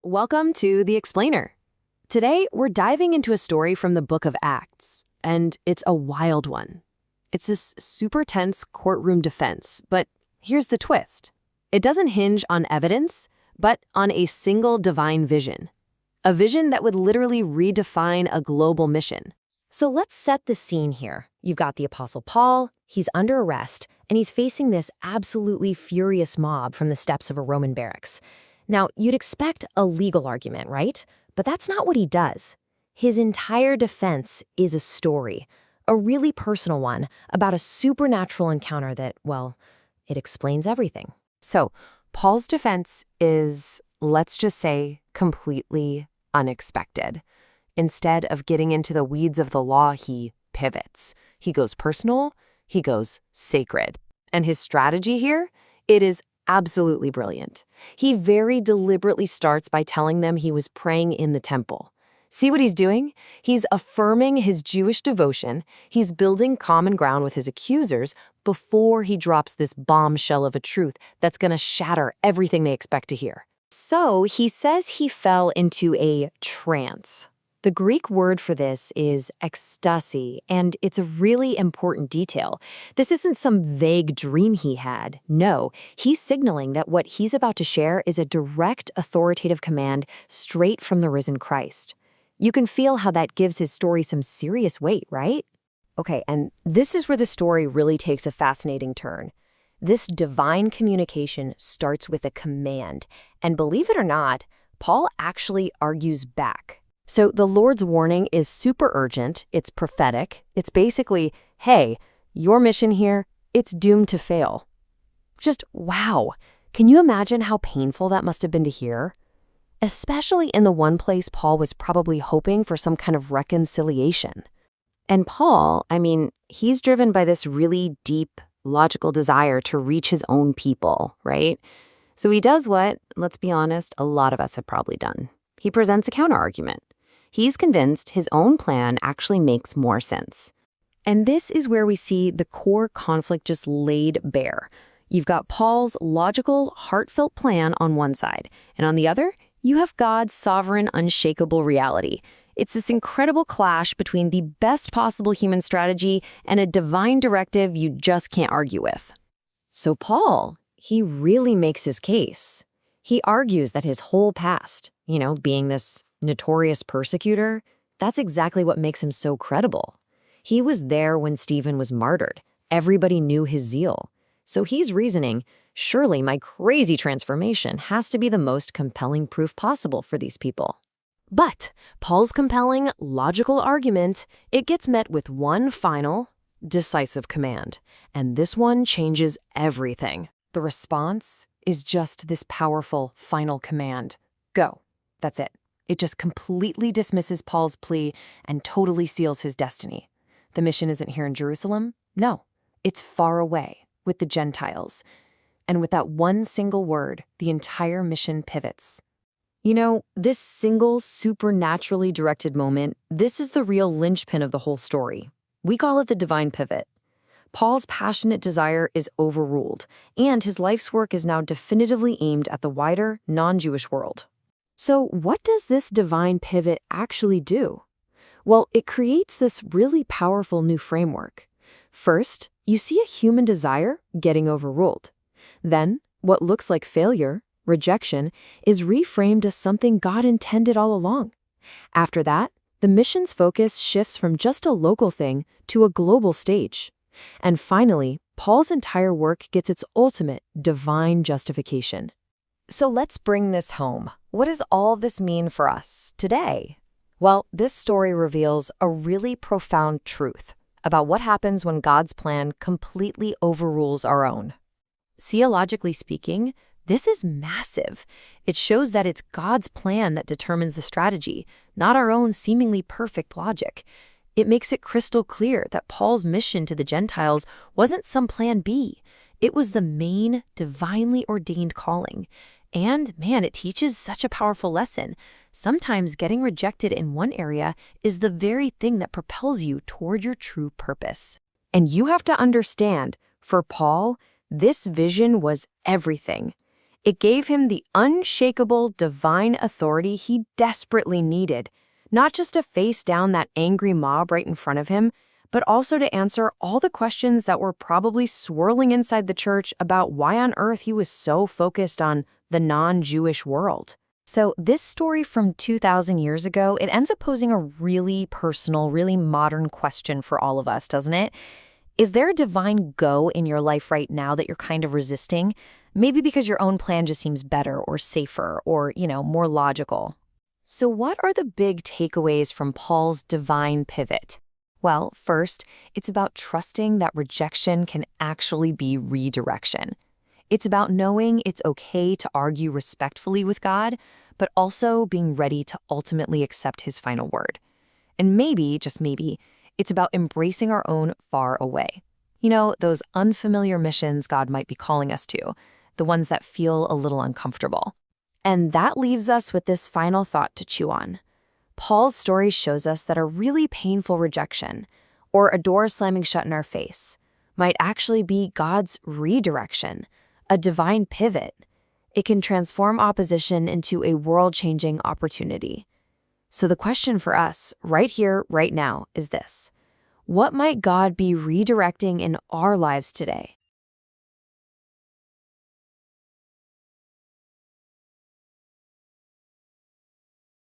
Welcome to The Explainer. Today, we're diving into a story from the book of Acts, and it's a wild one. It's this super tense courtroom defense, but here's the twist. It doesn't hinge on evidence, but on a single divine vision. A vision that would literally redefine a global mission. So let's set the scene here. You've got the Apostle Paul, he's under arrest, and he's facing this absolutely furious mob from the steps of a Roman barracks. Now, you'd expect a legal argument, right? But that's not what he does. His entire defense is a story, a really personal one, about a supernatural encounter that, well, it explains everything. So, Paul's defense is, let's just say, completely unexpected. Instead of getting into the weeds of the law, he pivots. He goes personal, he goes sacred. And his strategy here, it is absolutely brilliant. He very deliberately starts by telling them he was praying in the temple. See what he's doing? He's affirming his Jewish devotion. He's building common ground with his accusers before he drops this bombshell of a truth that's going to shatter everything they expect to hear. So he says he fell into a trance. The Greek word for this is ecstasy, and it's a really important detail. This isn't some vague dream he had. No, he's signaling that what he's about to share is a direct authoritative command straight from the risen Christ. You can feel how that gives his story some serious weight, right? Okay, and this is where the story really takes a fascinating turn. This divine communication starts with a command, and believe it or not, Paul actually argues back. So the Lord's warning is super urgent, it's prophetic, it's basically, hey, your mission here, it's doomed to fail. Just wow, can you imagine how painful that must have been to hear? Especially in the one place Paul was probably hoping for some kind of reconciliation. And Paul, he's driven by this really deep, logical desire to reach his own people, right? So he does what, let's be honest, a lot of us have probably done. He presents a counterargument. He's convinced his own plan actually makes more sense. And this is where we see the core conflict just laid bare. You've got Paul's logical, heartfelt plan on one side, and on the other, you have God's sovereign, unshakable reality. It's this incredible clash between the best possible human strategy and a divine directive you just can't argue with. So Paul, he really makes his case. He argues that his whole past, being this notorious persecutor, that's exactly what makes him so credible. He was there when Stephen was martyred. Everybody knew his zeal. So he's reasoning, surely my crazy transformation has to be the most compelling proof possible for these people. But Paul's compelling, logical argument, it gets met with one final, decisive command. And this one changes everything. The response is just this powerful final command. Go. That's it. It just completely dismisses Paul's plea and totally seals his destiny. The mission isn't here in Jerusalem. No, it's far away with the Gentiles. And with that one single word, the entire mission pivots. This single supernaturally directed moment, this is the real linchpin of the whole story. We call it the divine pivot. Paul's passionate desire is overruled, and his life's work is now definitively aimed at the wider, non-Jewish world. So what does this divine pivot actually do? Well, it creates this really powerful new framework. First, you see a human desire getting overruled. Then, what looks like failure, rejection, is reframed as something God intended all along. After that, the mission's focus shifts from just a local thing to a global stage. And finally, Paul's entire work gets its ultimate divine justification. So let's bring this home. What does all this mean for us today? Well, this story reveals a really profound truth about what happens when God's plan completely overrules our own. Theologically speaking, this is massive. It shows that it's God's plan that determines the strategy, not our own seemingly perfect logic. It makes it crystal clear that Paul's mission to the Gentiles wasn't some plan B. It was the main, divinely ordained calling. And, man, it teaches such a powerful lesson. Sometimes getting rejected in one area is the very thing that propels you toward your true purpose. And you have to understand, for Paul, this vision was everything. It gave him the unshakable divine authority he desperately needed, not just to face down that angry mob right in front of him, but also to answer all the questions that were probably swirling inside the church about why on earth he was so focused on the non-Jewish world. So this story from 2,000 years ago, it ends up posing a really personal, really modern question for all of us, doesn't it? Is there a divine go in your life right now that you're kind of resisting? Maybe because your own plan just seems better or safer or, more logical. So what are the big takeaways from Paul's divine pivot? Well, first, it's about trusting that rejection can actually be redirection. It's about knowing it's okay to argue respectfully with God, but also being ready to ultimately accept his final word. And maybe, just maybe, it's about embracing our own far away. Those unfamiliar missions God might be calling us to, the ones that feel a little uncomfortable. And that leaves us with this final thought to chew on. Paul's story shows us that a really painful rejection, or a door slamming shut in our face, might actually be God's redirection, a divine pivot. It can transform opposition into a world-changing opportunity. So the question for us, right here, right now, is this. What might God be redirecting in our lives today?